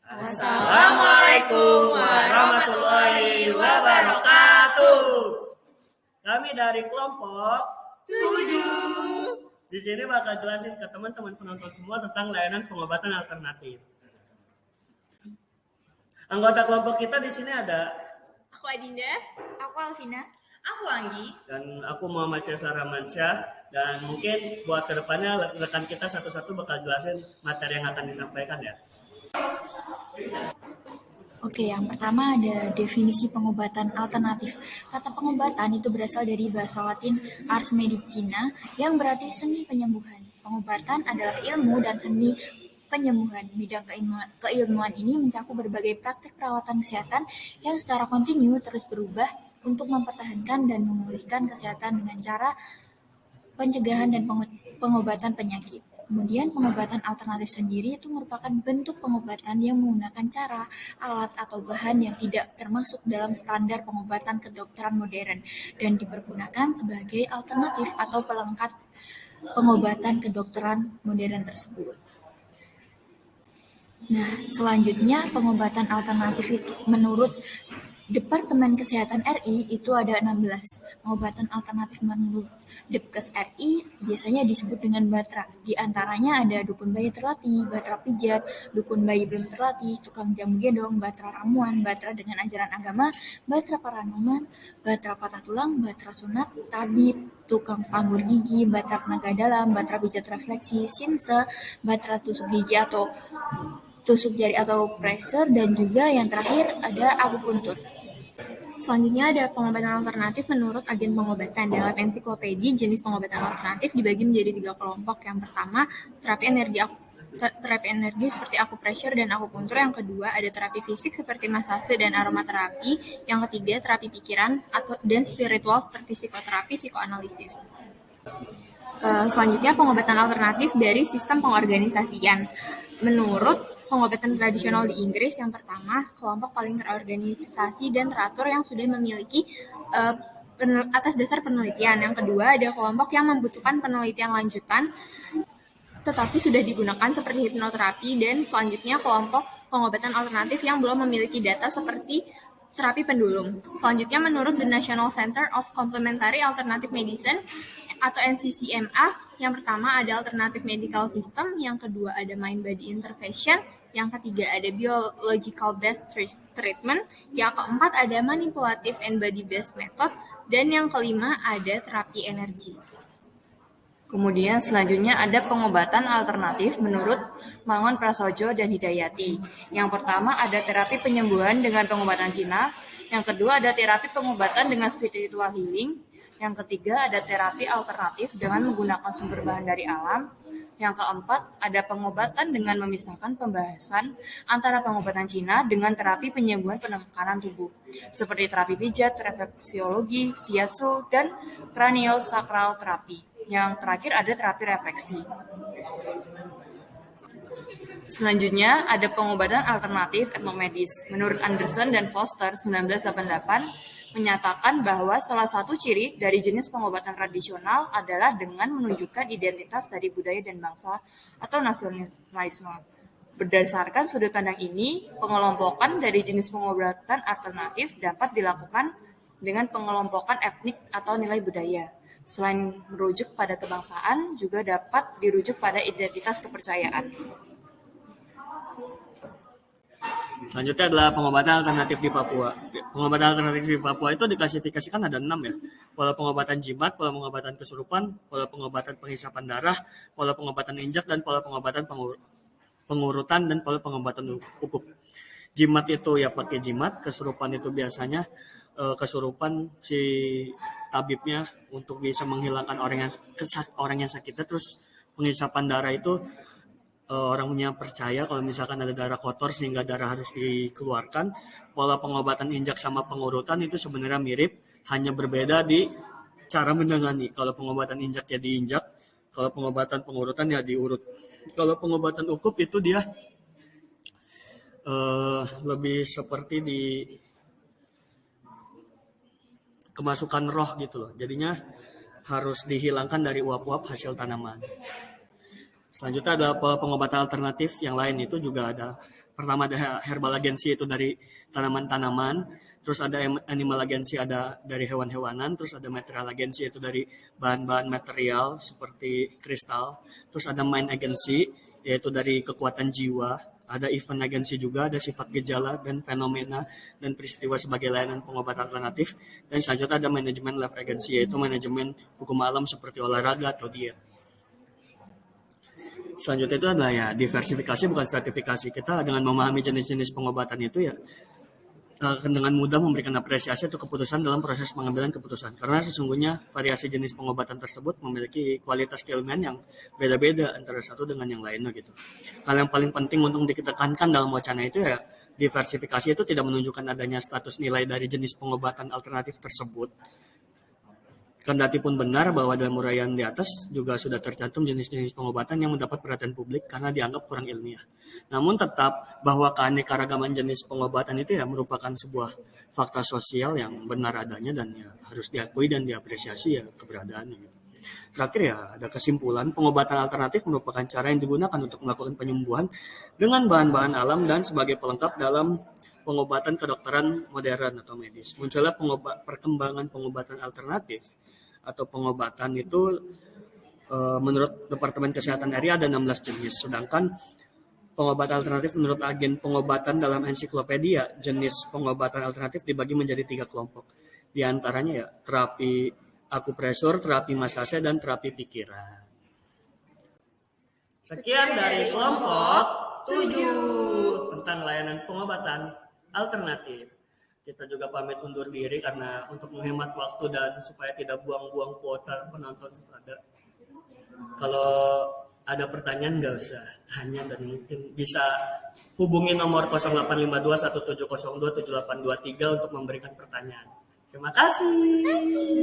Assalamualaikum warahmatullahi wabarakatuh. Kami dari kelompok 7. Di sini bakal jelasin ke teman-teman penonton semua tentang layanan pengobatan alternatif. Anggota kelompok kita di sini ada aku Adinda, aku Alvina, aku Anggi, dan aku Muhammad Cesar Ramansyah. Dan mungkin buat kedepannya rekan kita satu-satu bakal jelasin materi yang akan disampaikan ya. Oke, yang pertama ada definisi pengobatan alternatif. Kata pengobatan itu berasal dari bahasa Latin ars medicina yang berarti seni penyembuhan. Pengobatan adalah ilmu dan seni penyembuhan. Bidang keilmuan ini mencakup berbagai praktek perawatan kesehatan yang secara kontinu terus berubah untuk mempertahankan dan memulihkan kesehatan dengan cara pencegahan dan pengobatan penyakit. Kemudian pengobatan alternatif sendiri itu merupakan bentuk pengobatan yang menggunakan cara, alat, atau bahan yang tidak termasuk dalam standar pengobatan kedokteran modern dan dipergunakan sebagai alternatif atau pelengkap pengobatan kedokteran modern tersebut. Nah, selanjutnya pengobatan alternatif itu menurut Departemen Kesehatan RI itu ada 16. Pengobatan alternatif menurut Depkes RI biasanya disebut dengan batra. Di antaranya ada dukun bayi terlatih, batra pijat, dukun bayi belum terlatih, tukang jamu gedong, batra ramuan, batra dengan ajaran agama, batra paranormal, batra patah tulang, batra sunat, tabib, tukang pambur gigi, batra tenaga dalam, batra pijat refleksi, sinse, batra tusuk gigi atau tusuk jari atau pressure, dan juga yang terakhir ada akupuntur. Selanjutnya ada pengobatan alternatif menurut agen pengobatan. Dalam ensiklopedi, jenis pengobatan alternatif dibagi menjadi 3 kelompok. Yang pertama, terapi energi seperti akupressure dan akupuntur. Yang kedua, ada terapi fisik seperti masase dan aromaterapi. Yang ketiga, terapi pikiran dan spiritual seperti psikoterapi, psikoanalisis. Selanjutnya, pengobatan alternatif dari sistem pengorganisasian. Menurut pengobatan tradisional di Inggris, yang pertama, kelompok paling terorganisasi dan teratur yang sudah memiliki atas dasar penelitian. Yang kedua, ada kelompok yang membutuhkan penelitian lanjutan tetapi sudah digunakan seperti hipnoterapi, dan selanjutnya kelompok pengobatan alternatif yang belum memiliki data seperti terapi pendulum. Selanjutnya, menurut The National Center of Complementary Alternative Medicine atau NCCMA, yang pertama ada alternative medical system, yang kedua ada mind body intervention, yang ketiga ada biological based treatment, yang keempat ada manipulative and body based method, dan yang kelima ada terapi energi. Kemudian selanjutnya ada pengobatan alternatif menurut Mangun Prasojo dan Hidayati. Yang pertama ada terapi penyembuhan dengan pengobatan Cina. Yang kedua ada terapi pengobatan dengan spiritual healing. Yang ketiga ada terapi alternatif dengan menggunakan sumber bahan dari alam. Yang keempat ada pengobatan dengan memisahkan pembahasan antara pengobatan Cina dengan terapi penyembuhan penekanan tubuh, seperti terapi pijat, refleksiologi, shiatsu, dan craniosacral terapi. Yang terakhir ada terapi refleksi. Selanjutnya ada pengobatan alternatif etnomedis. Menurut Anderson dan Foster 1988 menyatakan bahwa salah satu ciri dari jenis pengobatan tradisional adalah dengan menunjukkan identitas dari budaya dan bangsa atau nasionalisme. Berdasarkan sudut pandang ini, pengelompokan dari jenis pengobatan alternatif dapat dilakukan dengan pengelompokan etnik atau nilai budaya. Selain merujuk pada kebangsaan, juga dapat dirujuk pada identitas kepercayaan. Selanjutnya adalah pengobatan alternatif di Papua. Pengobatan alternatif di Papua itu diklasifikasikan ada 6 ya. Pola pengobatan jimat, pola pengobatan kesurupan, pola pengobatan penghisapan darah, pola pengobatan injak, dan pola pengobatan pengurutan, dan pola pengobatan ukup. Jimat itu ya pakai jimat, kesurupan itu biasanya kesurupan si tabibnya untuk bisa menghilangkan orang yang sakitnya. Terus penghisapan darah itu orangnya percaya kalau misalkan ada darah kotor sehingga darah harus dikeluarkan. Pola pengobatan injak sama pengurutan itu sebenarnya mirip, hanya berbeda di cara menangani. Kalau pengobatan injak ya diinjak, kalau pengobatan pengurutan ya diurut. Kalau pengobatan ukup itu dia lebih seperti di kemasukan roh gitu loh. Jadinya harus dihilangkan dari uap-uap hasil tanaman. Selanjutnya ada pengobatan alternatif yang lain, itu juga ada pertama ada herbal agency itu dari tanaman-tanaman, terus ada animal agency ada dari hewan-hewanan, terus ada material agency itu dari bahan-bahan material seperti kristal, terus ada mind agency yaitu dari kekuatan jiwa, ada event agency juga, ada sifat gejala dan fenomena dan peristiwa sebagai layanan pengobatan alternatif, dan selanjutnya ada manajemen life agency yaitu manajemen hukum alam seperti olahraga atau diet. Selanjutnya itu adalah ya diversifikasi bukan stratifikasi. Kita dengan memahami jenis-jenis pengobatan itu ya dengan mudah memberikan apresiasi atau keputusan dalam proses pengambilan keputusan. Karena sesungguhnya variasi jenis pengobatan tersebut memiliki kualitas keilmuan yang beda-beda antara satu dengan yang lainnya gitu. Hal yang paling penting untuk ditekankan dalam wacana itu ya diversifikasi itu tidak menunjukkan adanya status nilai dari jenis pengobatan alternatif tersebut. Kendati pun benar bahwa dalam uraian di atas juga sudah tercantum jenis-jenis pengobatan yang mendapat perhatian publik karena dianggap kurang ilmiah. Namun tetap bahwa keanekaragaman jenis pengobatan itu ya merupakan sebuah fakta sosial yang benar adanya dan ya harus diakui dan diapresiasi ya keberadaannya. Terakhir ya ada kesimpulan pengobatan alternatif merupakan cara yang digunakan untuk melakukan penyembuhan dengan bahan-bahan alam dan sebagai pelengkap dalam pengobatan kedokteran modern atau medis. Munculnya perkembangan pengobatan alternatif atau pengobatan itu menurut Departemen Kesehatan RI ada 16 jenis, sedangkan pengobatan alternatif menurut agen pengobatan dalam ensiklopedia jenis pengobatan alternatif dibagi menjadi 3 kelompok. Di antaranya ya terapi akupresur, terapi masase, dan terapi pikiran. Sekian dari kelompok 7 tentang layanan pengobatan alternatif. Kita juga pamit undur diri karena untuk menghemat waktu dan supaya tidak buang-buang kuota penonton sepada. Kalau ada pertanyaan nggak usah tanya dan mungkin bisa hubungi nomor 0852 1702 7823 untuk memberikan pertanyaan. Terima kasih.